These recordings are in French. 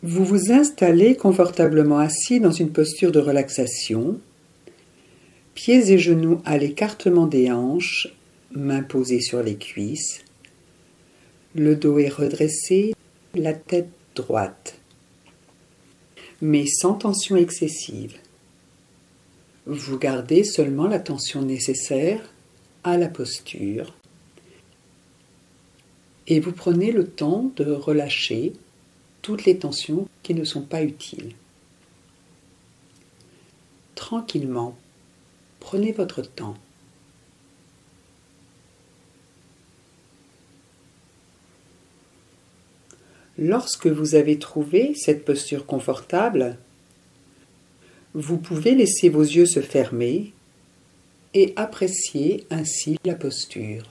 Vous vous installez confortablement assis dans une posture de relaxation, pieds et genoux à l'écartement des hanches, mains posées sur les cuisses. Le dos est redressé, la tête droite, mais sans tension excessive. Vous gardez seulement la tension nécessaire à la posture et vous prenez le temps de relâcher toutes les tensions qui ne sont pas utiles. Tranquillement, prenez votre temps. Lorsque vous avez trouvé cette posture confortable, vous pouvez laisser vos yeux se fermer et apprécier ainsi la posture.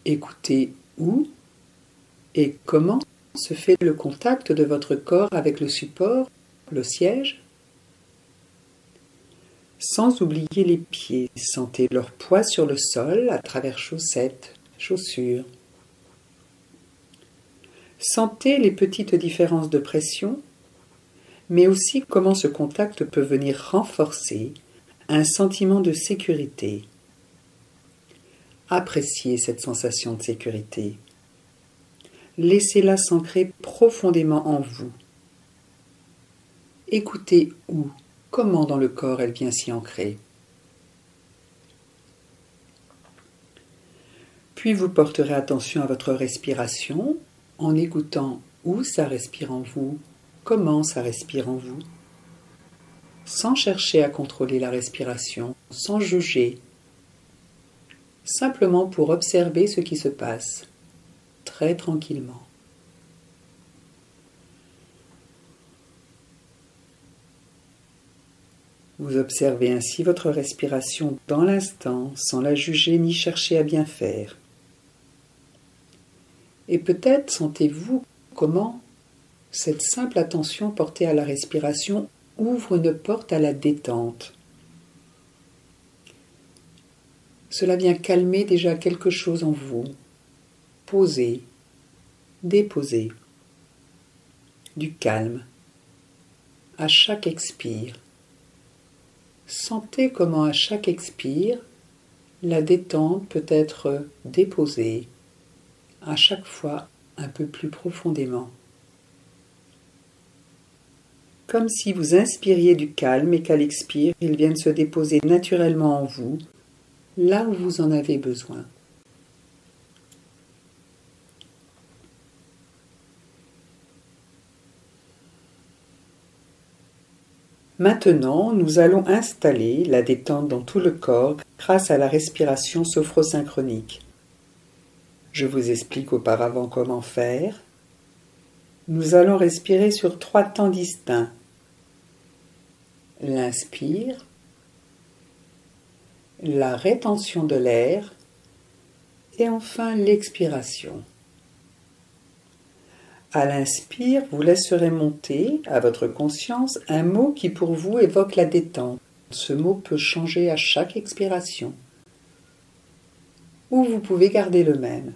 Écoutez où et comment se fait le contact de votre corps avec le support, le siège. Sans oublier les pieds, sentez leur poids sur le sol à travers chaussettes, chaussures. Sentez les petites différences de pression, mais aussi comment ce contact peut venir renforcer un sentiment de sécurité. Appréciez cette sensation de sécurité. Laissez-la s'ancrer profondément en vous. Écoutez où, comment dans le corps elle vient s'y ancrer. Puis vous porterez attention à votre respiration en écoutant où ça respire en vous, comment ça respire en vous, sans chercher à contrôler la respiration, sans juger, simplement pour observer ce qui se passe, très tranquillement. Vous observez ainsi votre respiration dans l'instant, sans la juger ni chercher à bien faire. Et peut-être sentez-vous comment cette simple attention portée à la respiration ouvre une porte à la détente. Cela vient calmer déjà quelque chose en vous. Poser, déposer, du calme à chaque expire. Sentez comment à chaque expire, la détente peut être déposée, à chaque fois un peu plus profondément. Comme si vous inspiriez du calme et qu'à l'expire, il vienne se déposer naturellement en vous, là où vous en avez besoin. Maintenant, nous allons installer la détente dans tout le corps grâce à la respiration sophrosynchronique. Je vous explique auparavant comment faire. Nous allons respirer sur 3 temps distincts. L'inspire, la rétention de l'air et enfin l'expiration. À l'inspire, vous laisserez monter à votre conscience un mot qui pour vous évoque la détente. Ce mot peut changer à chaque expiration. Ou vous pouvez garder le même.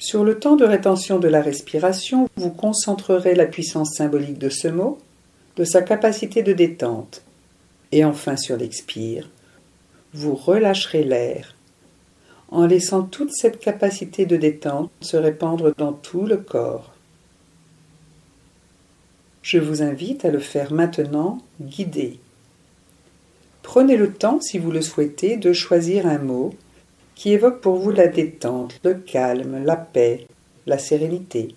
Sur le temps de rétention de la respiration, vous concentrerez la puissance symbolique de ce mot, de sa capacité de détente. Et enfin sur l'expire, vous relâcherez l'air, en laissant toute cette capacité de détente se répandre dans tout le corps. Je vous invite à le faire maintenant guidé. Prenez le temps, si vous le souhaitez, de choisir un mot qui évoque pour vous la détente, le calme, la paix, la sérénité.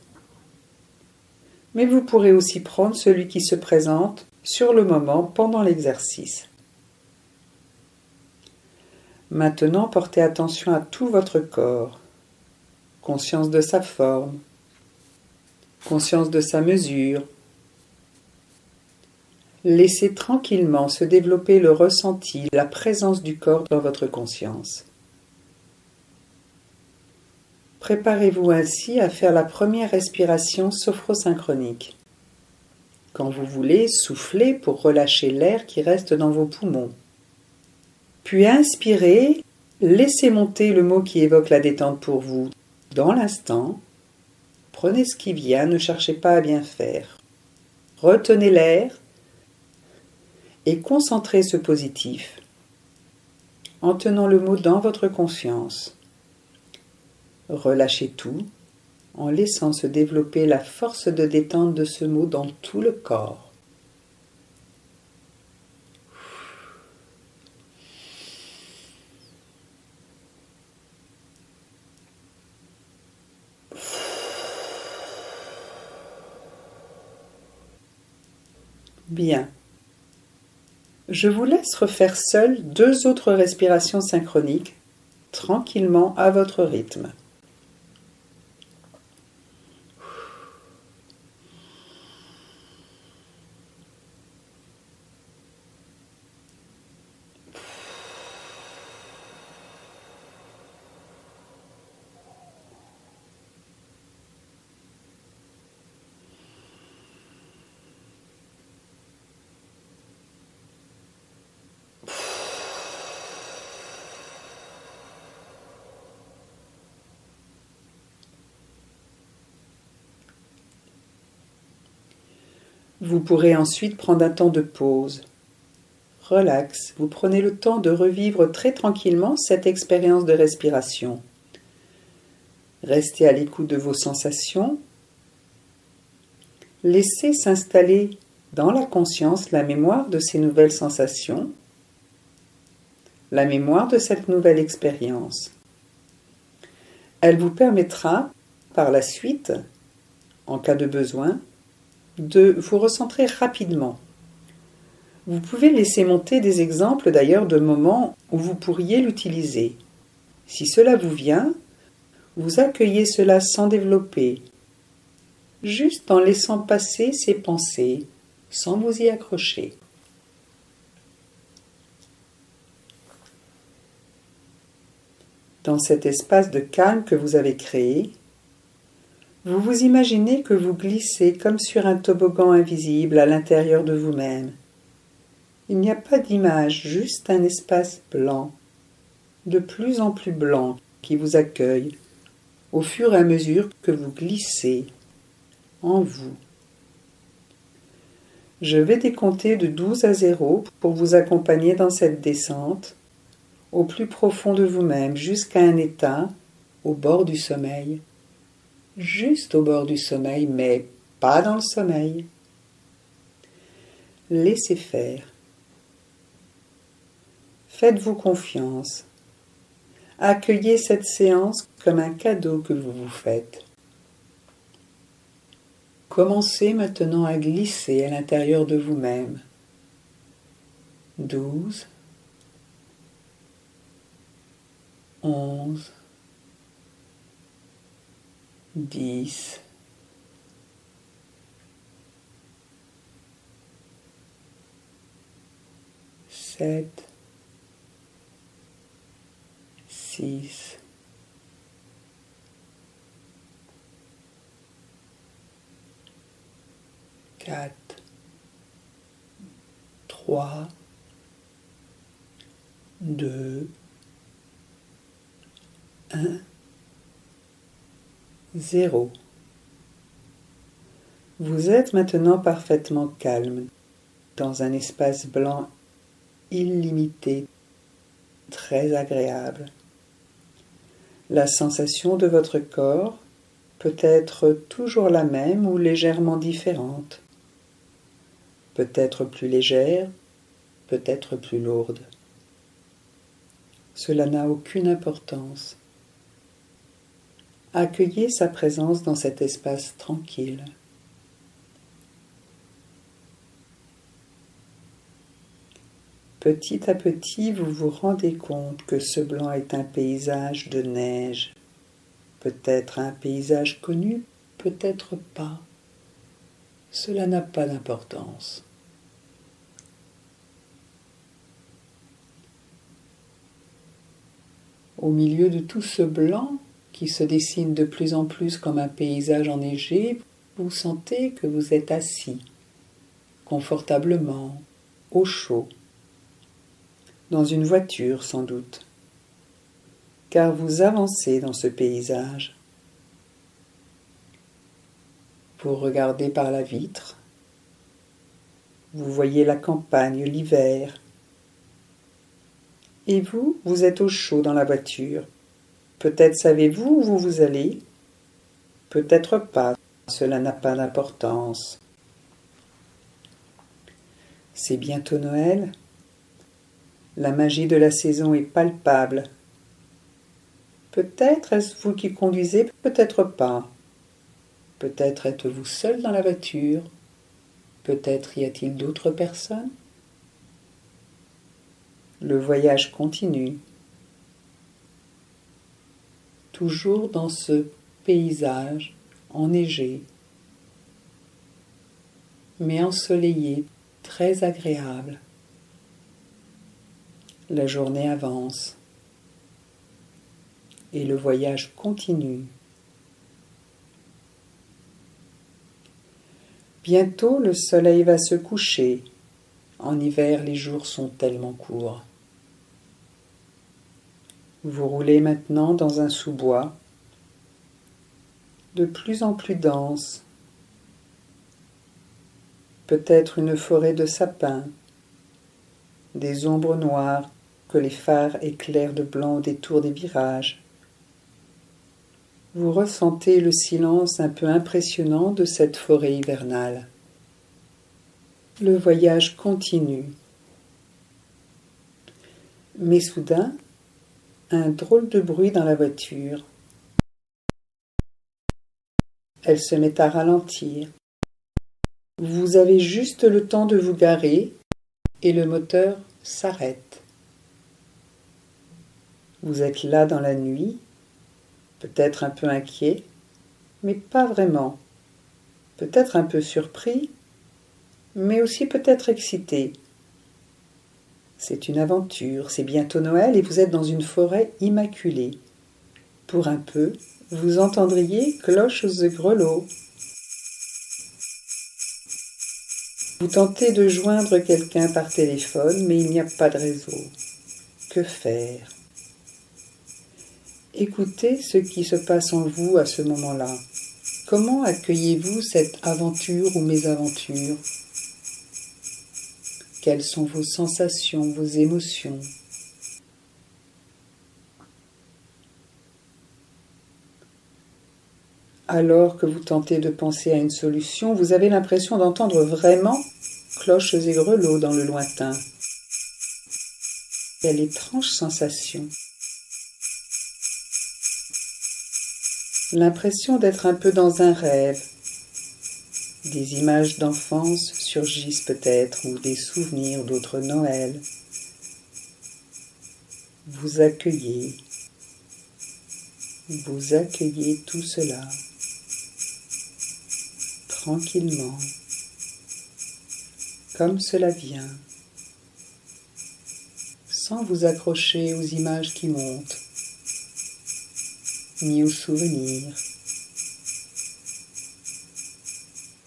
Mais vous pourrez aussi prendre celui qui se présente sur le moment pendant l'exercice. Maintenant, portez attention à tout votre corps. Conscience de sa forme, conscience de sa mesure. Laissez tranquillement se développer le ressenti, la présence du corps dans votre conscience. Préparez-vous ainsi à faire la première respiration sophrosynchronique. Quand vous voulez, soufflez pour relâcher l'air qui reste dans vos poumons. Puis inspirez, laissez monter le mot qui évoque la détente pour vous dans l'instant Prenez ce qui vient, ne cherchez pas à bien faire. Retenez l'air et concentrez ce positif en tenant le mot dans votre conscience. Relâchez tout en laissant se développer la force de détente de ce mot dans tout le corps. Bien. Je vous laisse refaire seul 2 autres respirations synchroniques, tranquillement à votre rythme. Vous pourrez ensuite prendre un temps de pause. Relax, vous prenez le temps de revivre très tranquillement cette expérience de respiration. Restez à l'écoute de vos sensations. Laissez s'installer dans la conscience la mémoire de ces nouvelles sensations, la mémoire de cette nouvelle expérience. Elle vous permettra, par la suite, en cas de besoin, de vous recentrer rapidement. Vous pouvez laisser monter des exemples d'ailleurs de moments où vous pourriez l'utiliser. Si cela vous vient, vous accueillez cela sans développer, juste en laissant passer ces pensées, sans vous y accrocher. Dans cet espace de calme que vous avez créé, vous vous imaginez que vous glissez comme sur un toboggan invisible à l'intérieur de vous-même. Il n'y a pas d'image, juste un espace blanc, de plus en plus blanc, qui vous accueille au fur et à mesure que vous glissez en vous. Je vais décompter de 12 à 0 pour vous accompagner dans cette descente au plus profond de vous-même, jusqu'à un état au bord du sommeil. Juste au bord du sommeil, mais pas dans le sommeil. Laissez faire. Faites-vous confiance. Accueillez cette séance comme un cadeau que vous vous faites. Commencez maintenant à glisser à l'intérieur de vous-même. 12, 11, 10, 7, 6, 4, 3, 2, 1, 0. Vous êtes maintenant parfaitement calme, dans un espace blanc illimité, très agréable. La sensation de votre corps peut être toujours la même ou légèrement différente. Peut-être plus légère, peut-être plus lourde. Cela n'a aucune importance. Accueillez sa présence dans cet espace tranquille. Petit à petit, vous vous rendez compte que ce blanc est un paysage de neige. Peut-être un paysage connu, peut-être pas. Cela n'a pas d'importance. Au milieu de tout ce blanc, qui se dessine de plus en plus comme un paysage enneigé, vous sentez que vous êtes assis, confortablement, au chaud, dans une voiture sans doute, car vous avancez dans ce paysage. Vous regardez par la vitre. Vous voyez la campagne, l'hiver. Et vous, vous êtes au chaud dans la voiture. Peut-être savez-vous où vous allez, peut-être pas, cela n'a pas d'importance. C'est bientôt Noël. La magie de la saison est palpable. Peut-être est-ce vous qui conduisez, peut-être pas. Peut-être êtes-vous seul dans la voiture. Peut-être y a-t-il d'autres personnes. Le voyage continue. Toujours dans ce paysage enneigé, mais ensoleillé, très agréable. La journée avance et le voyage continue. Bientôt le soleil va se coucher. En hiver, les jours sont tellement courts. Vous roulez maintenant dans un sous-bois, de plus en plus dense, peut-être une forêt de sapins, des ombres noires que les phares éclairent de blanc au détour des virages. Vous ressentez le silence un peu impressionnant de cette forêt hivernale. Le voyage continue. Mais soudain, un drôle de bruit dans la voiture. Elle se met à ralentir. Vous avez juste le temps de vous garer et le moteur s'arrête. Vous êtes là dans la nuit, peut-être un peu inquiet, mais pas vraiment. Peut-être un peu surpris, mais aussi peut-être excité. C'est une aventure, c'est bientôt Noël et vous êtes dans une forêt immaculée. Pour un peu, vous entendriez cloches et grelots. Vous tentez de joindre quelqu'un par téléphone, mais il n'y a pas de réseau. Que faire? Écoutez ce qui se passe en vous à ce moment-là. Comment accueillez-vous cette aventure ou mésaventure? Quelles sont vos sensations, vos émotions? Alors que vous tentez de penser à une solution, vous avez l'impression d'entendre vraiment cloches et grelots dans le lointain. Quelle étrange sensation! L'impression d'être un peu dans un rêve. Des images d'enfance surgissent peut-être, ou des souvenirs d'autres Noëls. Vous accueillez tout cela, tranquillement, comme cela vient, sans vous accrocher aux images qui montent, ni aux souvenirs.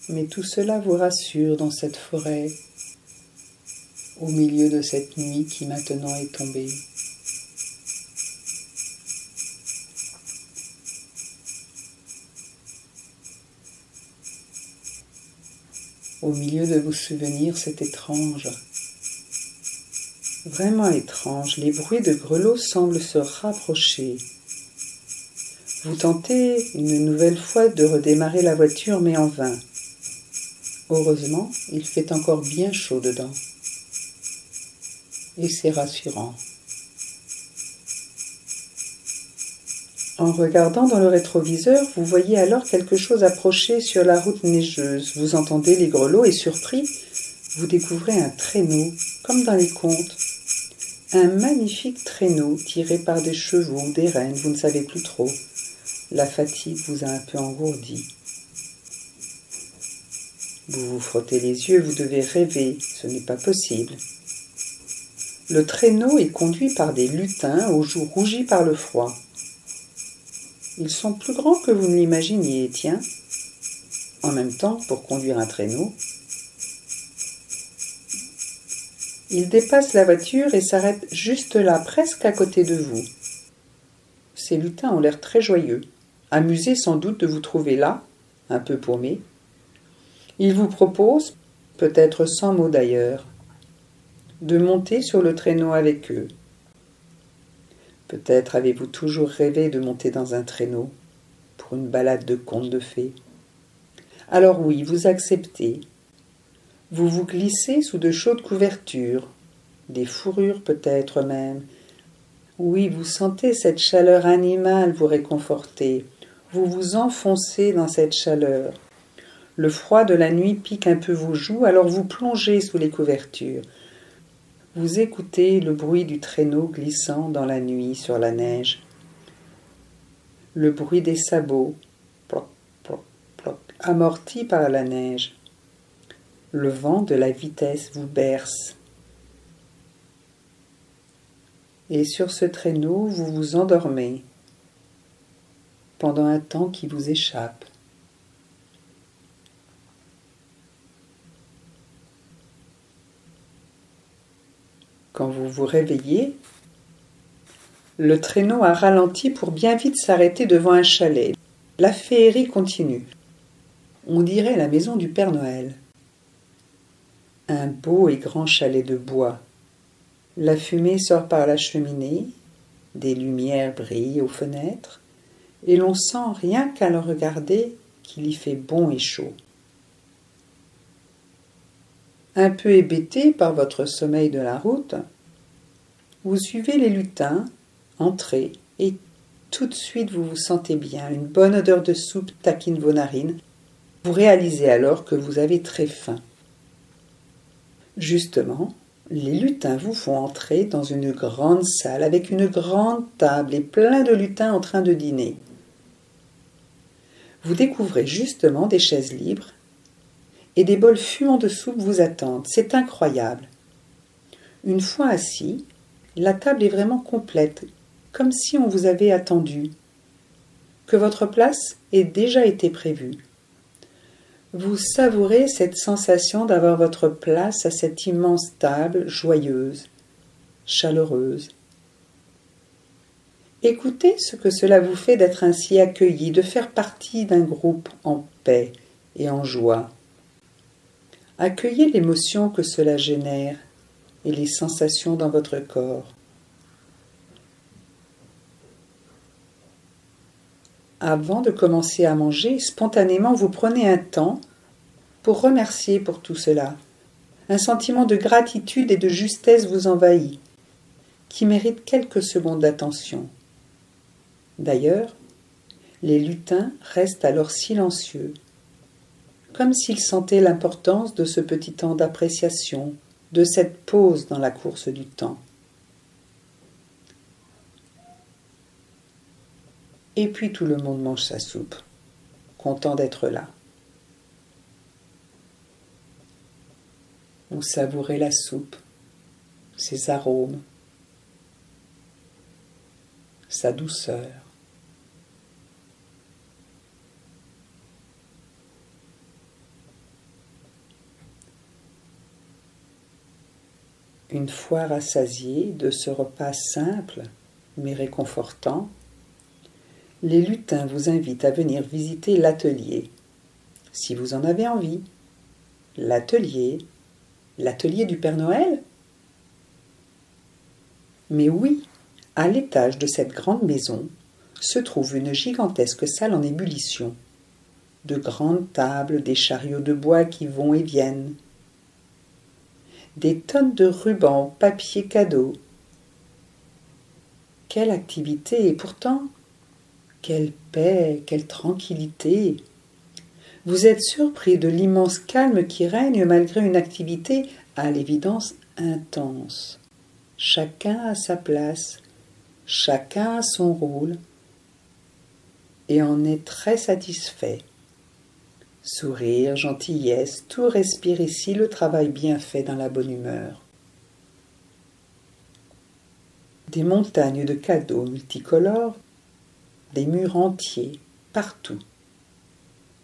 Mais tout cela vous rassure dans cette forêt, au milieu de cette nuit qui maintenant est tombée. Au milieu de vos souvenirs, c'est étrange. Vraiment étrange, les bruits de grelots semblent se rapprocher. Vous tentez une nouvelle fois de redémarrer la voiture, mais en vain. Heureusement, il fait encore bien chaud dedans. Et c'est rassurant. En regardant dans le rétroviseur, vous voyez alors quelque chose approcher sur la route neigeuse. Vous entendez les grelots et surpris, vous découvrez un traîneau, comme dans les contes. Un magnifique traîneau tiré par des chevaux ou des rennes, vous ne savez plus trop. La fatigue vous a un peu engourdi. Vous vous frottez les yeux, vous devez rêver, ce n'est pas possible. Le traîneau est conduit par des lutins aux joues rougies par le froid. Ils sont plus grands que vous ne l'imaginiez, tiens. En même temps, pour conduire un traîneau, ils dépassent la voiture et s'arrêtent juste là, presque à côté de vous. Ces lutins ont l'air très joyeux, amusés sans doute de vous trouver là, un peu paumés, Ils vous proposent, peut-être sans mots d'ailleurs, de monter sur le traîneau avec eux. Peut-être avez-vous toujours rêvé de monter dans un traîneau pour une balade de contes de fées. Alors oui, vous acceptez. Vous vous glissez sous de chaudes couvertures, des fourrures peut-être même. Oui, vous sentez cette chaleur animale vous réconforter. Vous vous enfoncez dans cette chaleur. Le froid de la nuit pique un peu vos joues, alors vous plongez sous les couvertures. Vous écoutez le bruit du traîneau glissant dans la nuit sur la neige. Le bruit des sabots, ploc, ploc, ploc, amorti par la neige. Le vent de la vitesse vous berce. Et sur ce traîneau, vous vous endormez pendant un temps qui vous échappe. Quand vous vous réveillez, le traîneau a ralenti pour bien vite s'arrêter devant un chalet. La féerie continue. On dirait la maison du Père Noël. Un beau et grand chalet de bois. La fumée sort par la cheminée, des lumières brillent aux fenêtres, et l'on sent rien qu'à le regarder qu'il y fait bon et chaud. Un peu hébété par votre sommeil de la route, vous suivez les lutins, entrez, et tout de suite vous vous sentez bien, une bonne odeur de soupe taquine vos narines. Vous réalisez alors que vous avez très faim. Justement, les lutins vous font entrer dans une grande salle avec une grande table et plein de lutins en train de dîner. Vous découvrez justement des chaises libres et des bols fumants de soupe vous attendent. C'est incroyable. Une fois assis, la table est vraiment complète, comme si on vous avait attendu, que votre place ait déjà été prévue. Vous savourez cette sensation d'avoir votre place à cette immense table joyeuse, chaleureuse. Écoutez ce que cela vous fait d'être ainsi accueilli, de faire partie d'un groupe en paix et en joie. Accueillez l'émotion que cela génère et les sensations dans votre corps. Avant de commencer à manger, spontanément vous prenez un temps pour remercier pour tout cela. Un sentiment de gratitude et de justesse vous envahit, qui mérite quelques secondes d'attention. D'ailleurs, les lutins restent alors silencieux, comme s'ils sentaient l'importance de ce petit temps d'appréciation, de cette pause dans la course du temps. Et puis tout le monde mange sa soupe, content d'être là. Vous savourez la soupe, ses arômes, sa douceur. Une fois rassasiés de ce repas simple mais réconfortant, les lutins vous invitent à venir visiter l'atelier, si vous en avez envie. L'atelier du Père Noël? Mais oui, à l'étage de cette grande maison se trouve une gigantesque salle en ébullition, de grandes tables, des chariots de bois qui vont et viennent, des tonnes de rubans, papier cadeau. Quelle activité, et pourtant, quelle paix, quelle tranquillité! Vous êtes surpris de l'immense calme qui règne malgré une activité à l'évidence intense. Chacun a sa place, chacun a son rôle, et en est très satisfait. Sourire, gentillesse, tout respire ici le travail bien fait dans la bonne humeur. Des montagnes de cadeaux multicolores, des murs entiers, partout,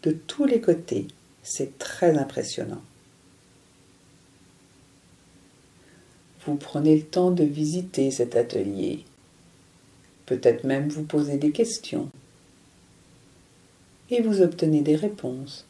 de tous les côtés, c'est très impressionnant. Vous prenez le temps de visiter cet atelier, peut-être même vous poser des questions, et vous obtenez des réponses.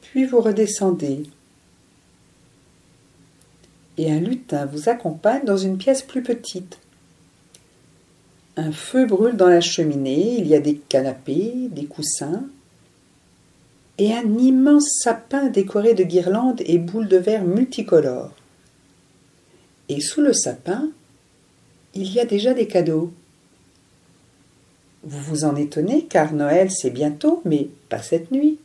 puis vous redescendez. Et un lutin vous accompagne dans une pièce plus petite. Un feu brûle dans la cheminée, il y a des canapés, des coussins, et un immense sapin décoré de guirlandes et boules de verre multicolores. Et sous le sapin, il y a déjà des cadeaux. Vous vous en étonnez car Noël c'est bientôt, mais pas cette nuit.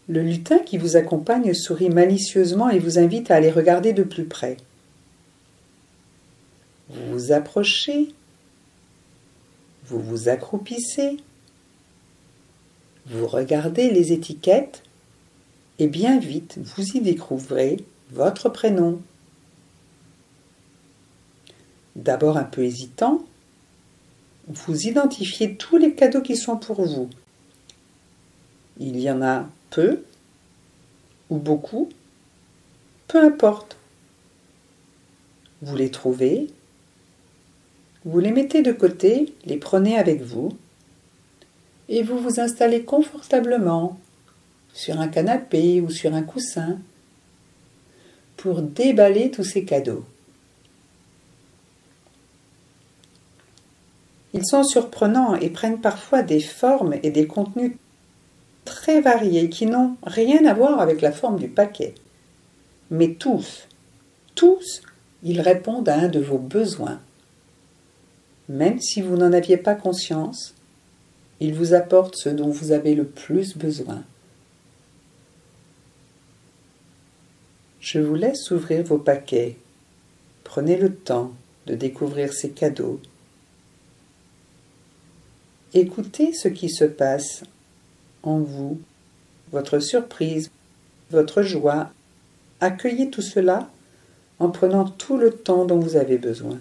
Le lutin qui vous accompagne sourit malicieusement et vous invite à aller regarder de plus près. Vous vous approchez, vous vous accroupissez, vous regardez les étiquettes et bien vite vous y découvrez votre prénom. D'abord un peu hésitant, vous identifiez tous les cadeaux qui sont pour vous. Il y en a peu ou beaucoup, peu importe. Vous les trouvez, vous les mettez de côté, les prenez avec vous et vous vous installez confortablement sur un canapé ou sur un coussin pour déballer tous ces cadeaux. Ils sont surprenants et prennent parfois des formes et des contenus très variés qui n'ont rien à voir avec la forme du paquet. Mais tous, ils répondent à un de vos besoins. Même si vous n'en aviez pas conscience, ils vous apportent ce dont vous avez le plus besoin. Je vous laisse ouvrir vos paquets. Prenez le temps de découvrir ces cadeaux. Écoutez ce qui se passe en vous, votre surprise, votre joie. Accueillez tout cela en prenant tout le temps dont vous avez besoin.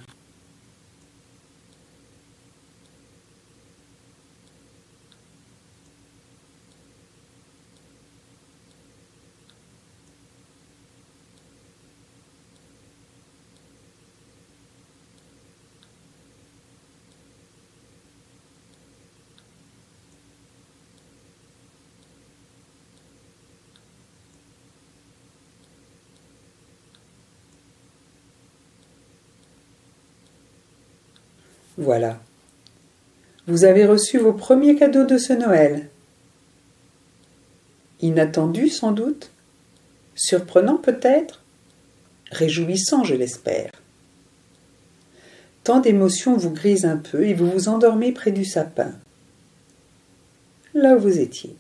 Voilà. Vous avez reçu vos premiers cadeaux de ce Noël. Inattendus sans doute, surprenant peut-être, réjouissant je l'espère. Tant d'émotions vous grisent un peu et vous vous endormez près du sapin, là où vous étiez.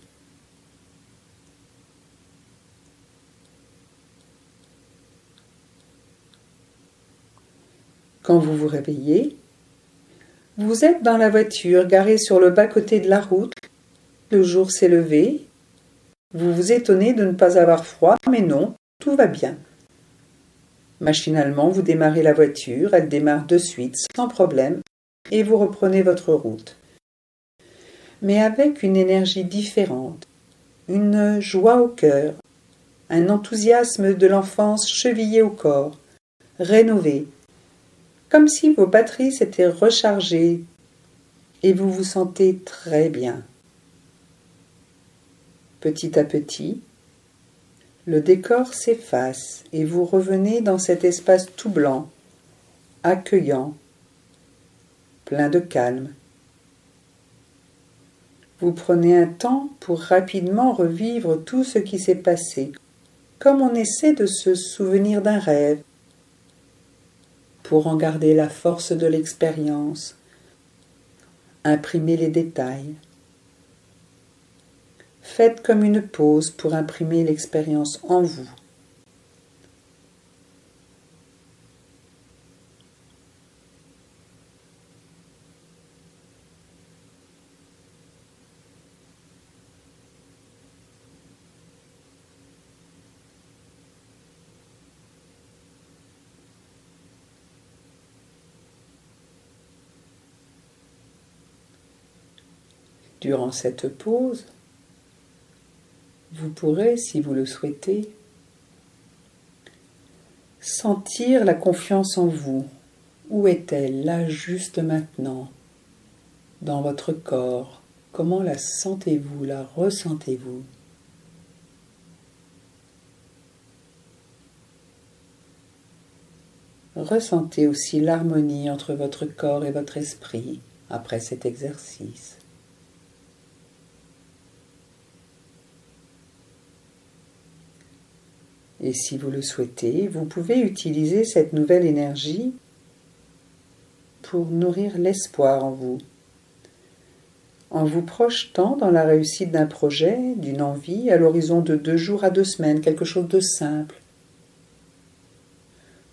Quand vous vous réveillez, vous êtes dans la voiture garée sur le bas-côté de la route. Le jour s'est levé. Vous vous étonnez de ne pas avoir froid, mais non, tout va bien. Machinalement, vous démarrez la voiture, elle démarre de suite, sans problème, et vous reprenez votre route. Mais avec une énergie différente, une joie au cœur, un enthousiasme de l'enfance chevillé au corps, rénové, comme si vos batteries s'étaient rechargées et vous vous sentez très bien. Petit à petit, le décor s'efface et vous revenez dans cet espace tout blanc, accueillant, plein de calme. Vous prenez un temps pour rapidement revivre tout ce qui s'est passé, comme on essaie de se souvenir d'un rêve, pour en garder la force de l'expérience, imprimer les détails. Faites comme une pause pour imprimer l'expérience en vous. Durant cette pause, vous pourrez, si vous le souhaitez, sentir la confiance en vous. Où est-elle, là, juste maintenant, dans votre corps, Comment la sentez-vous, la ressentez-vous? Ressentez aussi l'harmonie entre votre corps et votre esprit après cet exercice. Et si vous le souhaitez, vous pouvez utiliser cette nouvelle énergie pour nourrir l'espoir en vous projetant dans la réussite d'un projet, d'une envie, à l'horizon de 2 jours à 2 semaines, quelque chose de simple,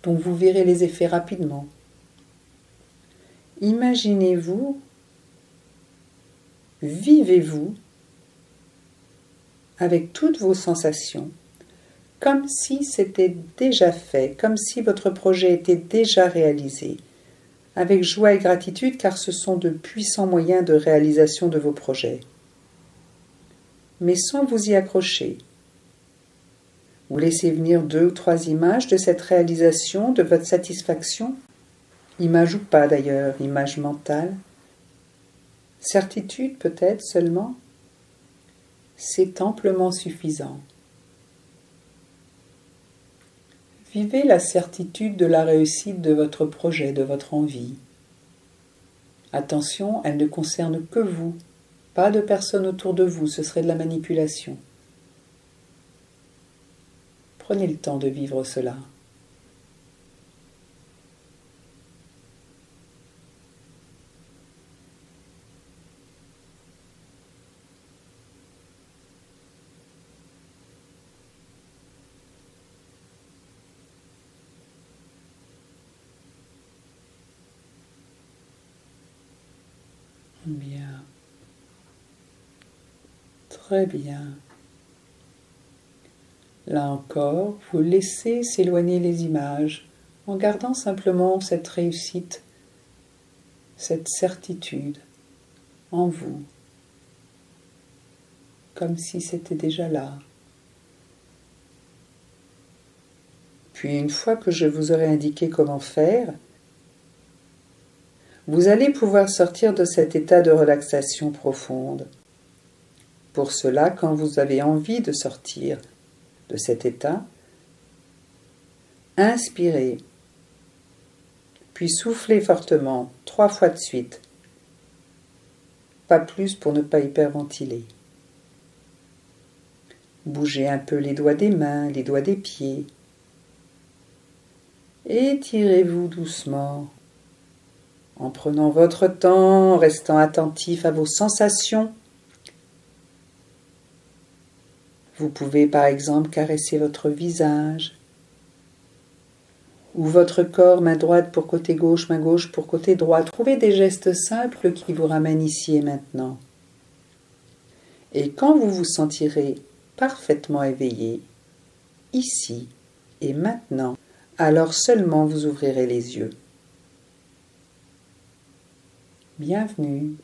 dont vous verrez les effets rapidement. Imaginez-vous, vivez-vous avec toutes vos sensations, comme si c'était déjà fait, comme si votre projet était déjà réalisé, avec joie et gratitude car ce sont de puissants moyens de réalisation de vos projets. Mais sans vous y accrocher. Vous laissez venir 2 ou 3 images de cette réalisation, de votre satisfaction, image ou pas d'ailleurs, image mentale, certitude peut-être seulement, c'est amplement suffisant. Vivez la certitude de la réussite de votre projet, de votre envie. Attention, elle ne concerne que vous, pas de personne autour de vous, ce serait de la manipulation. Prenez le temps de vivre cela. Bien. Très bien. Là encore, vous laissez s'éloigner les images en gardant simplement cette réussite, cette certitude en vous, comme si c'était déjà là. Puis une fois que je vous aurai indiqué comment faire, vous allez pouvoir sortir de cet état de relaxation profonde. Pour cela, quand vous avez envie de sortir de cet état, inspirez, puis soufflez fortement 3 fois de suite, pas plus pour ne pas hyperventiler. Bougez un peu les doigts des mains, les doigts des pieds. Étirez-vous doucement, en prenant votre temps, en restant attentif à vos sensations. Vous pouvez par exemple caresser votre visage ou votre corps, main droite pour côté gauche, main gauche pour côté droit. Trouvez des gestes simples qui vous ramènent ici et maintenant. Et quand vous vous sentirez parfaitement éveillé, ici et maintenant, alors seulement vous ouvrirez les yeux. Bienvenue.